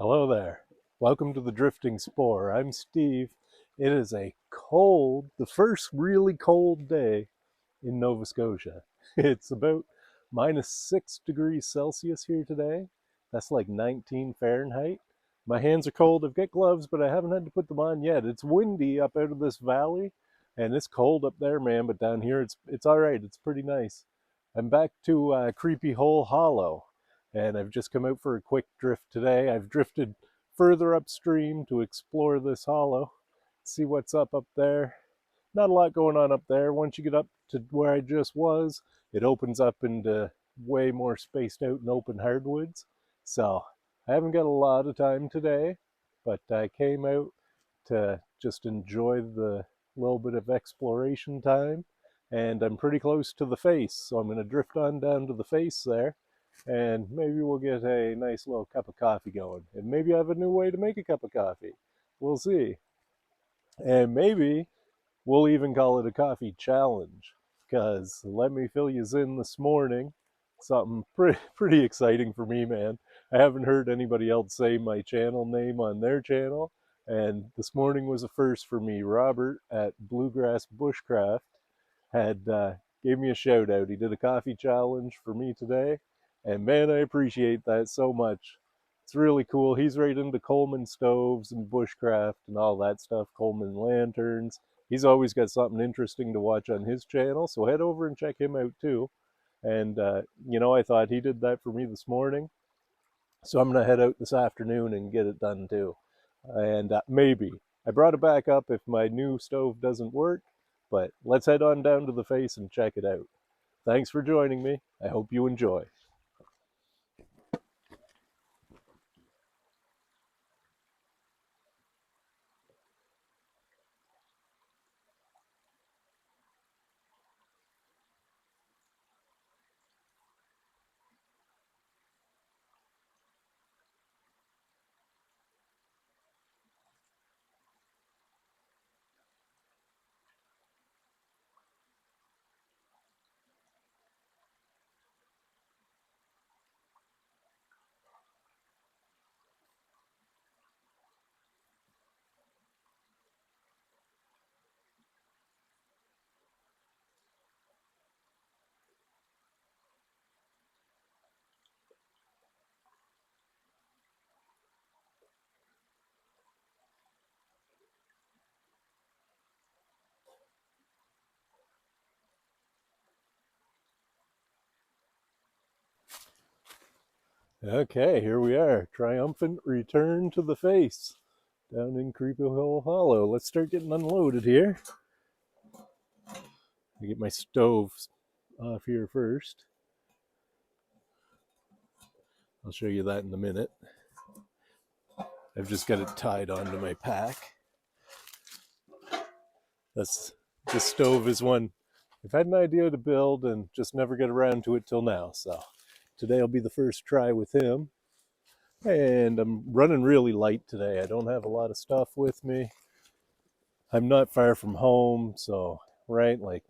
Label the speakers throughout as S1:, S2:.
S1: Hello there. Welcome to the Drifting Spore. I'm Steve. It is the first really cold day in Nova Scotia. It's about -6 degrees Celsius here today. That's like 19 Fahrenheit. My hands are cold. I've got gloves, but I haven't had to put them on yet. It's windy up out of this valley, and it's cold up there, man. But down here, it's all right. It's pretty nice. I'm back to Creepy Hole Hollow, and I've just come out for a quick drift today. I've drifted further upstream to explore this hollow, see what's up there. Not a lot going on up there. Once you get up to where I just was, it opens up into way more spaced out and open hardwoods. So I haven't got a lot of time today, but I came out to just enjoy the little bit of exploration time. And I'm pretty close to the face, so I'm going to drift on down to the face there, and maybe we'll get a nice little cup of coffee going. And maybe I have a new way to make a cup of coffee. We'll see. And maybe we'll even call it a coffee challenge, because let me fill you in this morning. Something pretty exciting for me, man. I haven't heard anybody else say my channel name on their channel, and this morning was a first for me. Robert at Bluegrass Bushcraft had gave me a shout out. He did a coffee challenge for me today, and man, I appreciate that so much. It's really cool. He's right into Coleman stoves and bushcraft and all that stuff, Coleman lanterns. He's always got something interesting to watch on his channel, so head over and check him out too. And I thought he did that for me this morning, so I'm gonna head out this afternoon and get it done too. And maybe I brought it back up if my new stove doesn't work, but let's head on down to the face and check it out. Thanks for joining me. I hope you enjoy. Okay, here we are. Triumphant return to the face down in Creepy Hill Hollow. Let's start getting unloaded here. I get my stove off here first. I'll show you that in a minute. I've just got it tied onto my pack. This stove is one I've had an idea to build and just never get around to it till now. So today will be the first try with him. And I'm running really light today. I don't have a lot of stuff with me. I'm not far from home, so right, like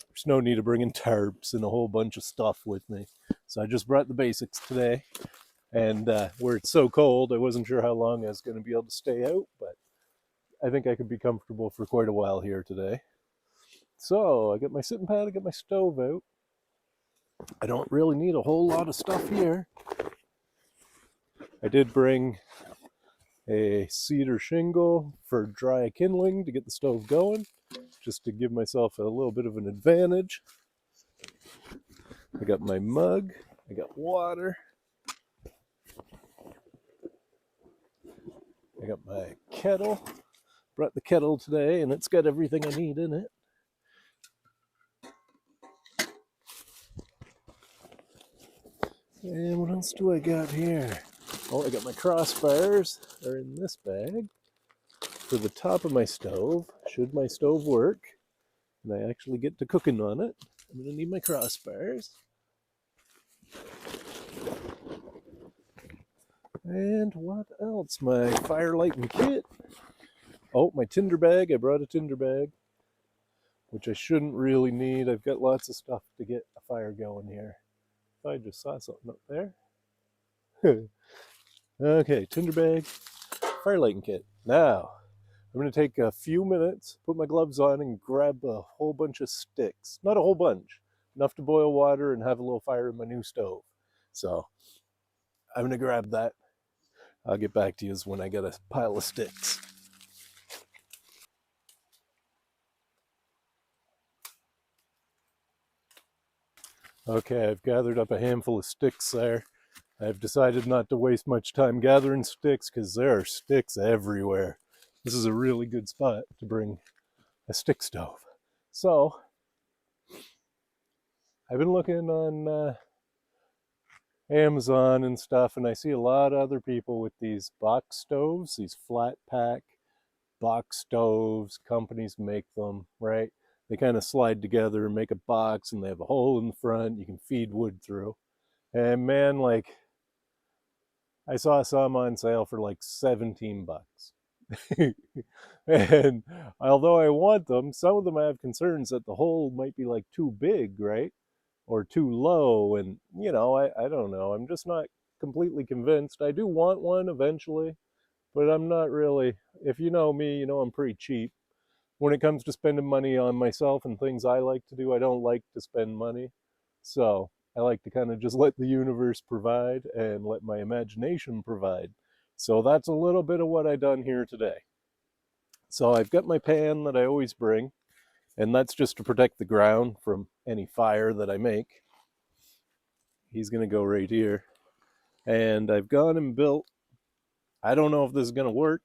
S1: there's no need of bringing tarps and a whole bunch of stuff with me. So I just brought the basics today. And where it's so cold, I wasn't sure how long I was going to be able to stay out, but I think I could be comfortable for quite a while here today. So I got my sitting pad, I got my stove out. I don't really need a whole lot of stuff here. I did bring a cedar shingle for dry kindling to get the stove going, just to give myself a little bit of an advantage. I got my mug, I got water, I got my kettle. Brought the kettle today, and it's got everything I need in it. And what else do I got here? Oh, I got my crossbars. They're in this bag. For the top of my stove, should my stove work, and I actually get to cooking on it, I'm going to need my crossbars. And what else? My fire lighting kit. Oh, my tinder bag. I brought a tinder bag, which I shouldn't really need. I've got lots of stuff to get a fire going here. I just saw something up there. Okay, tinder bag, fire lighting kit. Now, I'm going to take a few minutes, put my gloves on, and grab a whole bunch of sticks. Not a whole bunch, enough to boil water and have a little fire in my new stove. So, I'm going to grab that. I'll get back to you when I get a pile of sticks. Okay, I've gathered up a handful of sticks there. I've decided not to waste much time gathering sticks because there are sticks everywhere. This is a really good spot to bring a stick stove. So, I've been looking on Amazon and stuff, and I see a lot of other people with these box stoves, these flat pack box stoves. Companies make them, right? They kind of slide together and make a box, and they have a hole in the front you can feed wood through. And man, like, I saw some on sale for like 17 bucks. And although I want them, some of them I have concerns that the hole might be like too big, right? Or too low. And, I don't know. I'm just not completely convinced. I do want one eventually, but I'm not really. If you know me, you know I'm pretty cheap. When it comes to spending money on myself and things I like to do, I don't like to spend money. So I like to kind of just let the universe provide and let my imagination provide. So that's a little bit of what I done here today. So I've got my pan that I always bring, and that's just to protect the ground from any fire that I make. He's going to go right here. And I've gone and built, I don't know if this is going to work.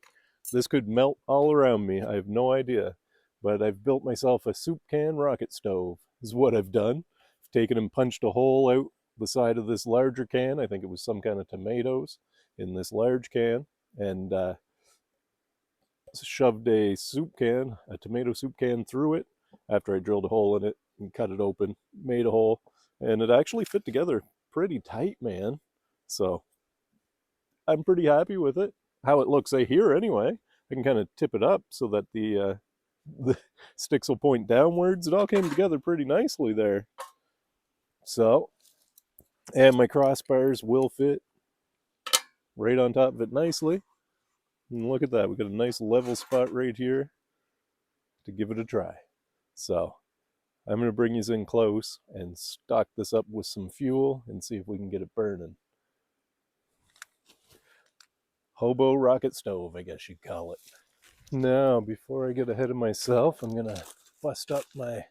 S1: This could melt all around me. I have no idea. But I've built myself a soup can rocket stove, is what I've done. I've taken and punched a hole out the side of this larger can. I think it was some kind of tomatoes in this large can. And shoved a tomato soup can through it after I drilled a hole in it and cut it open, made a hole, and it actually fit together pretty tight, man. So I'm pretty happy with it. How it looks here, anyway. I can kind of tip it up so that the sticks will point downwards. It all came together pretty nicely there. So, and my crossbars will fit right on top of it nicely. And look at that, we got a nice level spot right here to give it a try. So, I'm going to bring you in close and stock this up with some fuel and see if we can get it burning. Hobo rocket stove, I guess you'd call it. Now, before I get ahead of myself, I'm going to bust up my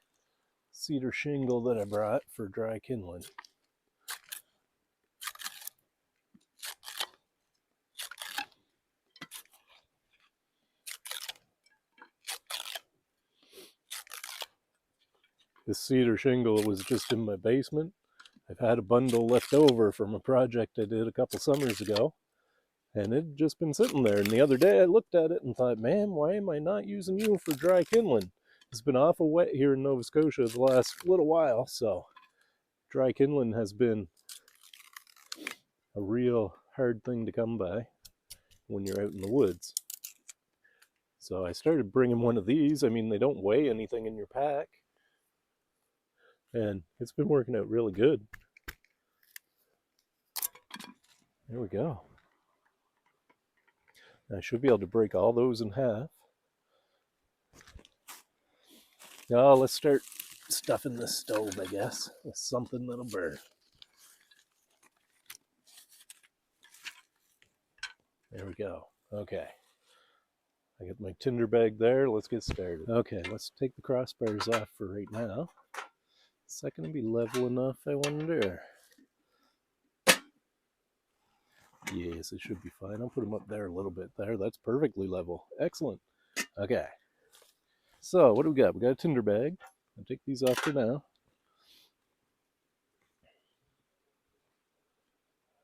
S1: cedar shingle that I brought for dry kindling. This cedar shingle was just in my basement. I've had a bundle left over from a project I did a couple summers ago, and it had just been sitting there. And the other day I looked at it and thought, man, why am I not using you for dry kindling? It's been awful wet here in Nova Scotia the last little while, so dry kindling has been a real hard thing to come by when you're out in the woods. So I started bringing one of these. I mean, they don't weigh anything in your pack, and it's been working out really good. There we go. I should be able to break all those in half. Now let's start stuffing this stove, I guess, with something that'll burn. There we go. Okay. I got my tinder bag there. Let's get started. Okay, let's take the crossbars off for right now. Is that going to be level enough, I wonder? Yes, it should be fine. I'll put them up there a little bit there. That's perfectly level. Excellent. Okay. So, what do we got? We got a tinder bag. I'll take these off for now.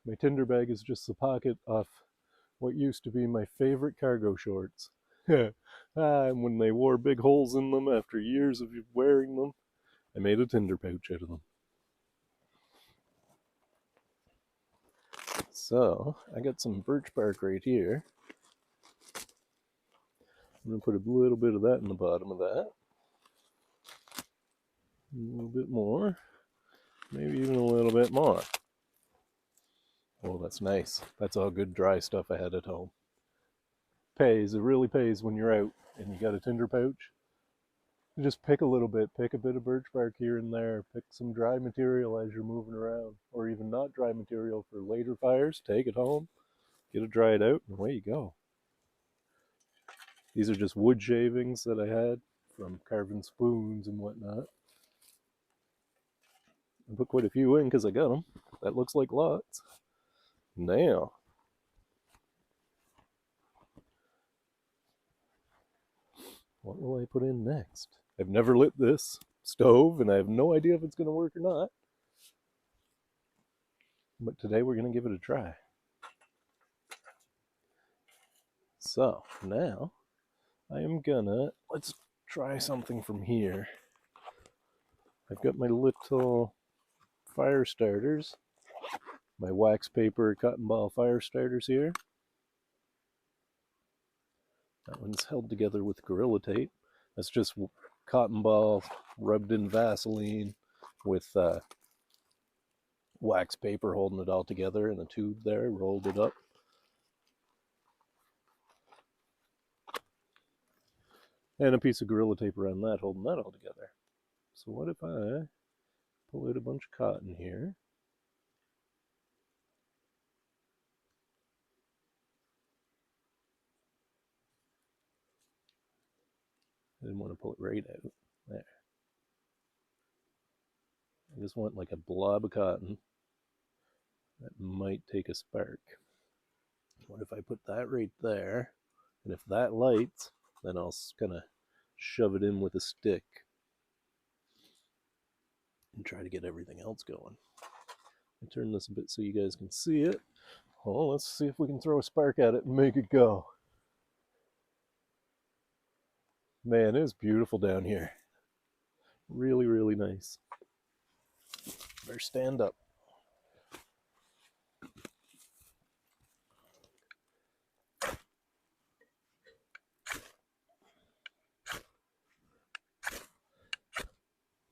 S1: My tinder bag is just the pocket off what used to be my favorite cargo shorts. And when they wore big holes in them after years of wearing them, I made a tinder pouch out of them. So, I got some birch bark right here. I'm going to put a little bit of that in the bottom of that. A little bit more. Maybe even a little bit more. Oh, that's nice. That's all good dry stuff I had at home. Pays. It really pays when you're out and you got a tinder pouch. You just pick a little bit, pick a bit of birch bark here and there, pick some dry material as you're moving around, or even not dry material for later fires. Take it home, get it dried out, and away you go. These are just wood shavings that I had from carving spoons and whatnot. I put quite a few in because I got them. That looks like lots. Now, what will I put in next? I've never lit this stove and I have no idea if it's going to work or not. But today we're going to give it a try. So now I am gonna, let's try something from here. I've got my little fire starters, my wax paper cotton ball fire starters here. That one's held together with Gorilla Tape. That's just cotton ball rubbed in Vaseline with wax paper holding it all together in a tube there, rolled it up. And a piece of Gorilla Tape around that, holding that all together. So what if I pull out a bunch of cotton here? I didn't want to pull it right out. There. I just want like a blob of cotton that might take a spark. What if I put that right there? And if that lights, then I'll kind of shove it in with a stick and try to get everything else going. I turn this a bit so you guys can see it. Well, let's see if we can throw a spark at it and make it go. Man, it is beautiful down here. Really, really nice. Better stand up.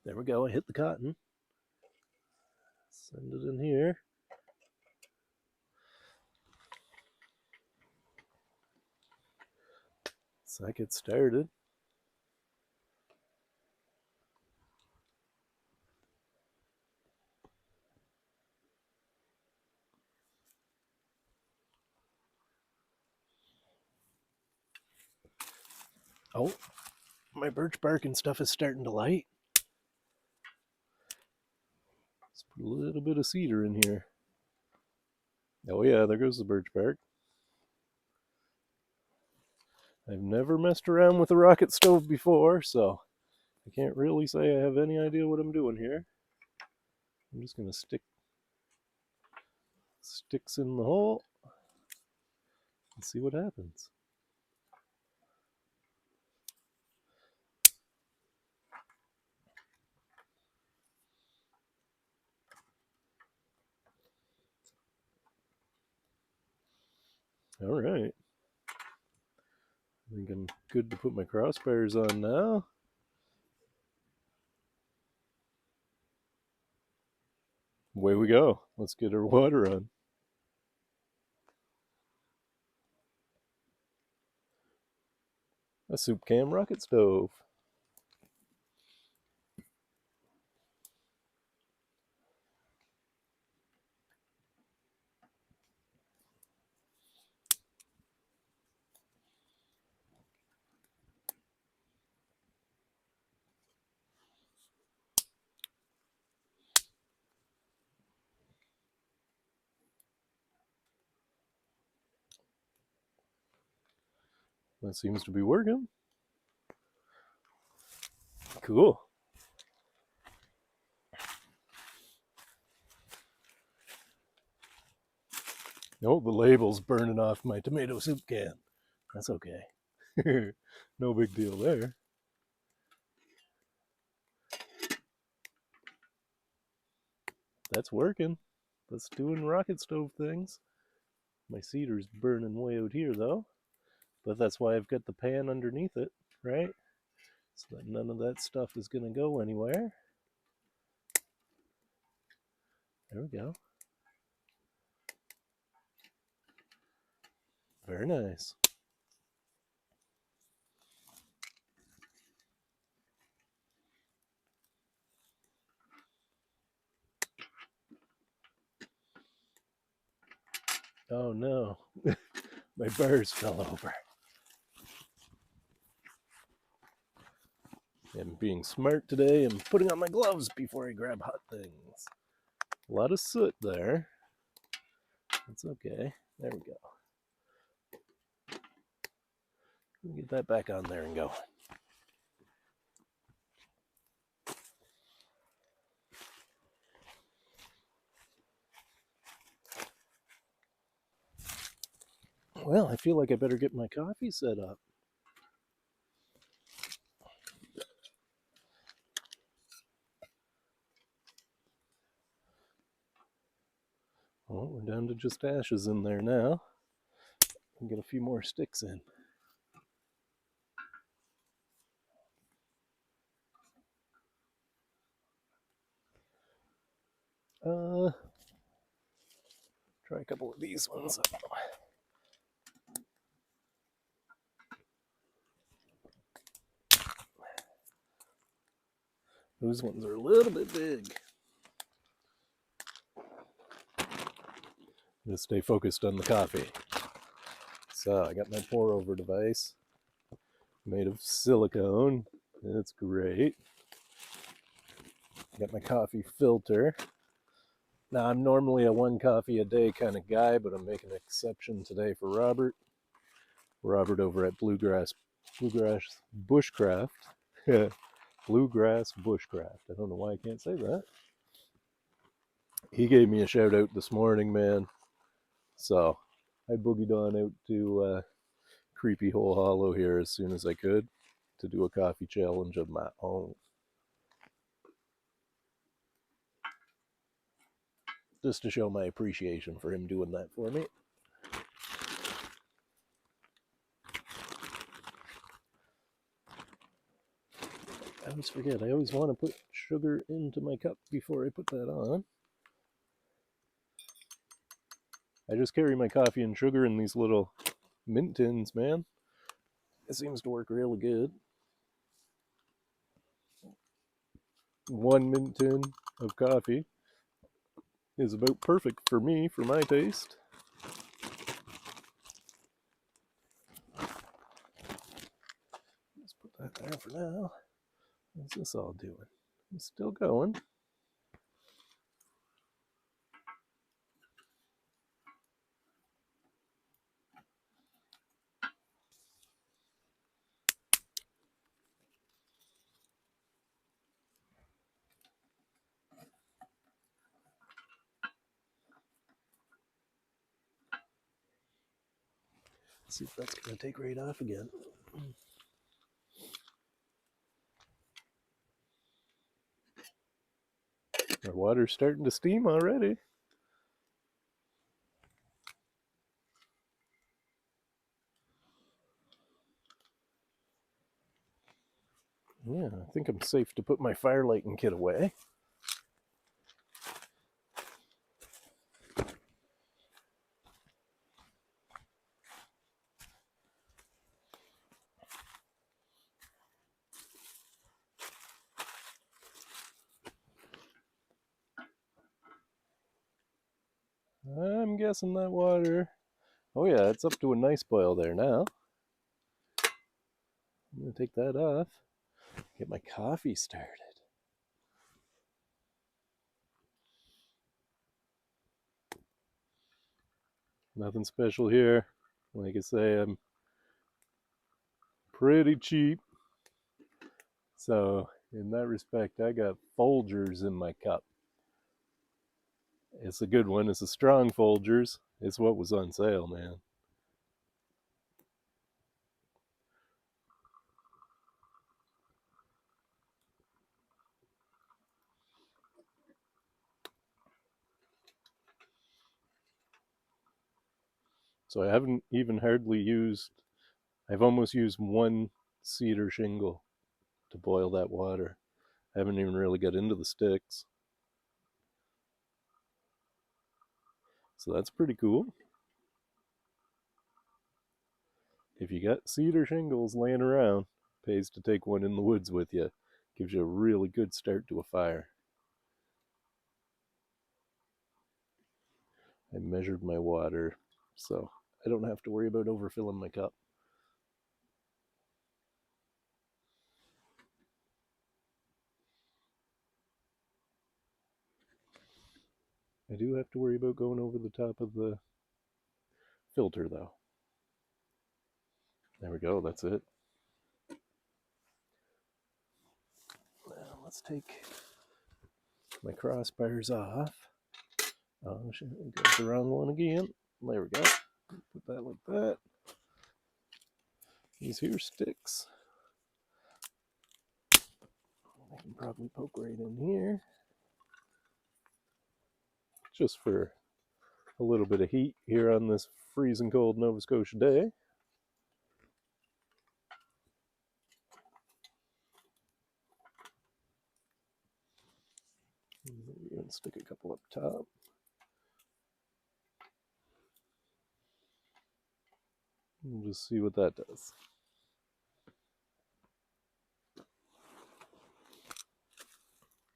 S1: There we go. I hit the cotton. Send it in here. So I get started. Oh, my birch bark and stuff is starting to light. Let's put a little bit of cedar in here. Oh yeah, there goes the birch bark. I've never messed around with a rocket stove before, so I can't really say I have any idea what I'm doing here. I'm just going to stick sticks in the hole and see what happens. All right. I think I'm good to put my crossbars on now. Away we go. Let's get our water on. A soup can rocket stove. That seems to be working. Cool. Oh, the label's burning off my tomato soup can. That's okay. No big deal there. That's working. That's doing rocket stove things. My cedar's burning way out here though. But that's why I've got the pan underneath it, right? So that none of that stuff is going to go anywhere. There we go. Very nice. Oh no, my bars fell over. I'm being smart today and putting on my gloves before I grab hot things. A lot of soot there. That's okay. There we go. Get that back on there and go. Well, I feel like I better get my coffee set up. Well, we're down to just ashes in there now. I'll get a few more sticks in. Try a couple of these ones. Those ones are a little bit big. Just stay focused on the coffee. So I got my pour over device made of silicone. It's great. Got my coffee filter. Now I'm normally a one coffee a day kind of guy, but I'm making an exception today for Robert. Robert over at Bluegrass Bushcraft. Bluegrass Bushcraft. I don't know why I can't say that. He gave me a shout out this morning, man. So I boogied on out to Creepy Hole Hollow here as soon as I could to do a coffee challenge of my own. Just to show my appreciation for him doing that for me. I always forget. I always want to put sugar into my cup before I put that on. I just carry my coffee and sugar in these little mint tins, man. It seems to work really good. One mint tin of coffee is about perfect for me, for my taste. Let's put that there for now. What's this all doing? It's still going. Let's see if that's going to take right off again. Our water's starting to steam already. Yeah, I think I'm safe to put my fire lighting kit away. I'm guessing that water. Oh yeah, it's up to a nice boil there now. I'm gonna take that off. Get my coffee started. Nothing special here. Like I say, I'm pretty cheap. So in that respect, I got Folgers in my cup. It's a good one. It's a strong Folgers. It's what was on sale, man. So I haven't even hardly used, I've almost used one cedar shingle to boil that water. I haven't even really got into the sticks. So that's pretty cool. If you got cedar shingles laying around, pays to take one in the woods with you. Gives you a really good start to a fire. I measured my water, so I don't have to worry about overfilling my cup. I do have to worry about going over the top of the filter, though. There we go, that's it. Now let's take my crossbars off. Oh shit, I got the wrong one again. There we go. Put that like that. These here sticks, I can probably poke right in here. Just for a little bit of heat here on this freezing cold Nova Scotia day. We're going to stick a couple up top. And just see what that does.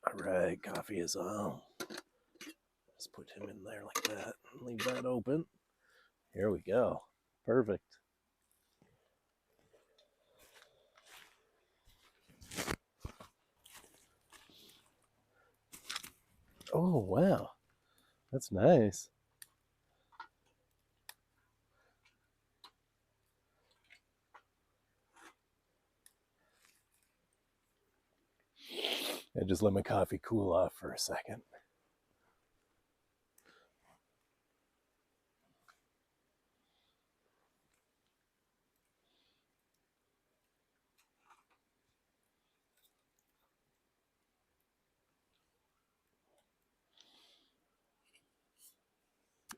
S1: Alright, coffee is on. Let's put him in there like that. Leave that open. Here we go. Perfect. Oh, wow. That's nice. I just let my coffee cool off for a second.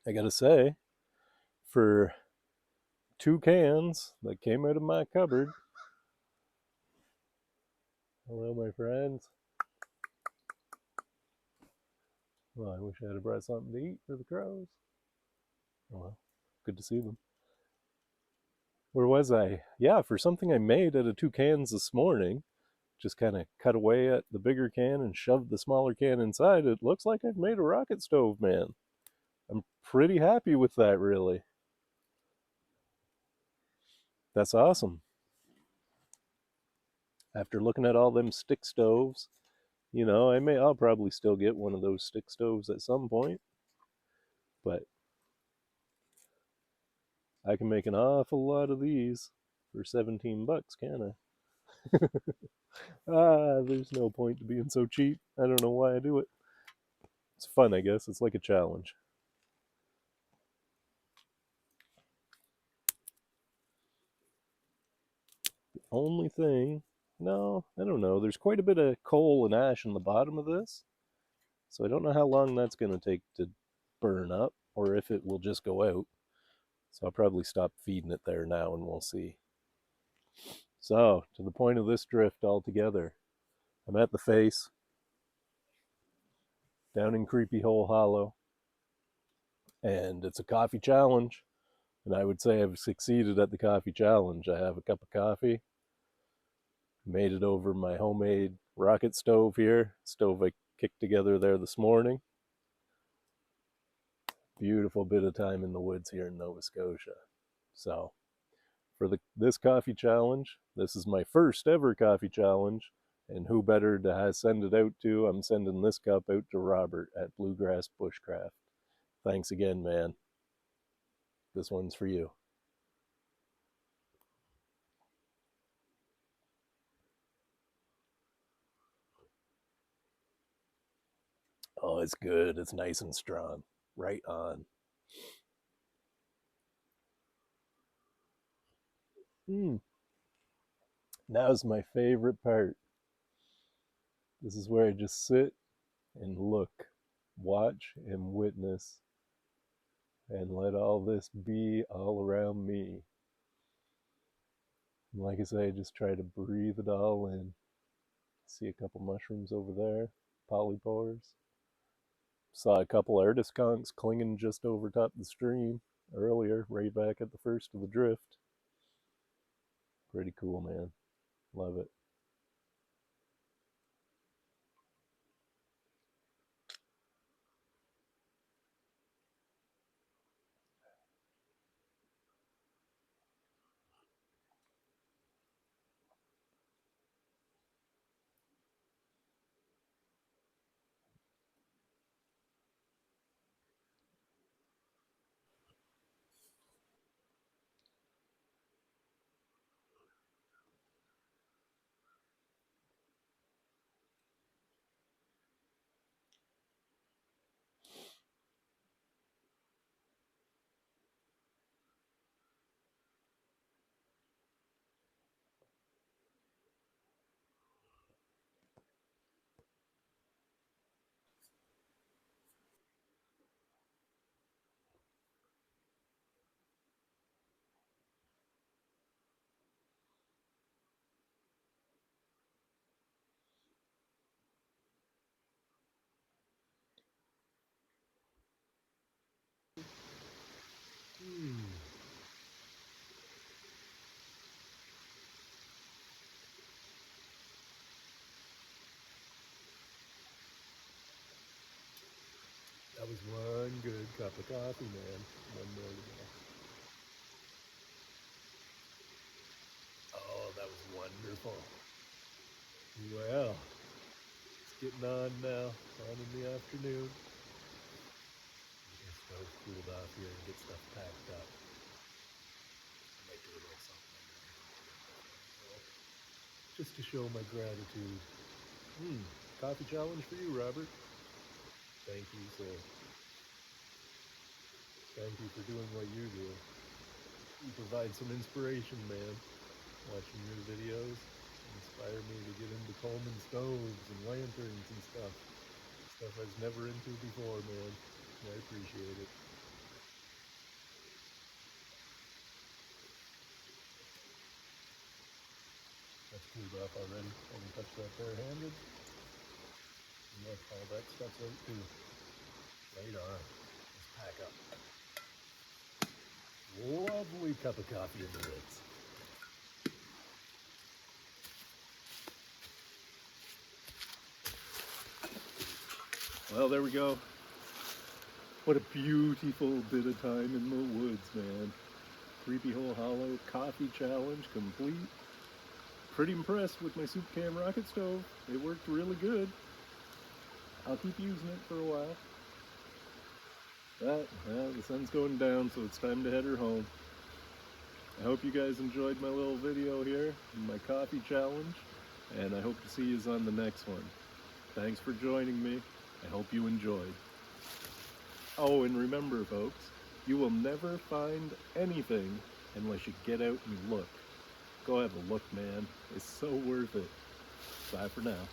S1: I gotta say, for 2 cans that came out of my cupboard. Hello, my friends. Well, I wish I had brought something to eat for the crows. Oh well, good to see them. Where was I? Yeah, for something I made out of 2 cans this morning, just kind of cut away at the bigger can and shoved the smaller can inside. It looks like I've made a rocket stove, man. I'm pretty happy with that, really. That's awesome. After looking at all them stick stoves, I'll probably still get one of those stick stoves at some point, but I can make an awful lot of these for 17 bucks, can I? There's no point to being so cheap. I don't know why I do it. It's fun, I guess. It's like a challenge. The only thing, no, I don't know. There's quite a bit of coal and ash in the bottom of this, so I don't know how long that's going to take to burn up or if it will just go out. So I'll probably stop feeding it there now and we'll see. So, to the point of this drift altogether, I'm at the face, down in Creepy Hole Hollow, and it's a coffee challenge. And I would say I've succeeded at the coffee challenge. I have a cup of coffee, made it over my homemade rocket stove here, stove I kicked together there this morning. Beautiful bit of time in the woods here in Nova Scotia. So, for this coffee challenge, this is my first ever coffee challenge, and who better to send it out to? I'm sending this cup out to Robert at Bluegrass Bushcraft. Thanks again, man. This one's for you. Oh, it's good. It's nice and strong. Right on. Mm. Now's my favorite part. This is where I just sit and look, watch and witness, and let all this be all around me. And like I say, I just try to breathe it all in. See a couple mushrooms over there, polypores. Saw a couple artist conchs clinging just over top the stream earlier, right back at the first of the drift. Pretty cool, man. Love it. That was one good cup of coffee, man. One more to go. Oh, that was wonderful. Well, it's getting on now, on in the afternoon. Get stuff cooled off here and get stuff packed up. I might do a little something just to show my gratitude. Coffee challenge for you, Robert. Thank you, sir. Thank you for doing what you do. You provide some inspiration, man. Watching your videos inspire me to get into Coleman stoves and lanterns and stuff. Stuff I was never into before, man. I appreciate it. That's cooled off already. I can touch that bare-handed. Look, all that stuff's out too. Right on. Let's pack up. Lovely cup of coffee in the Ritz. Well, there we go. What a beautiful bit of time in the woods, man. Creepy Hole Hollow coffee challenge complete. Pretty impressed with my soup can rocket stove. It worked really good. I'll keep using it for a while. But, well, the sun's going down, so it's time to head her home. I hope you guys enjoyed my little video here, my coffee challenge, and I hope to see you on the next one. Thanks for joining me. I hope you enjoyed. Oh, and remember, folks, you will never find anything unless you get out and look. Go have a look, man. It's so worth it. Bye for now.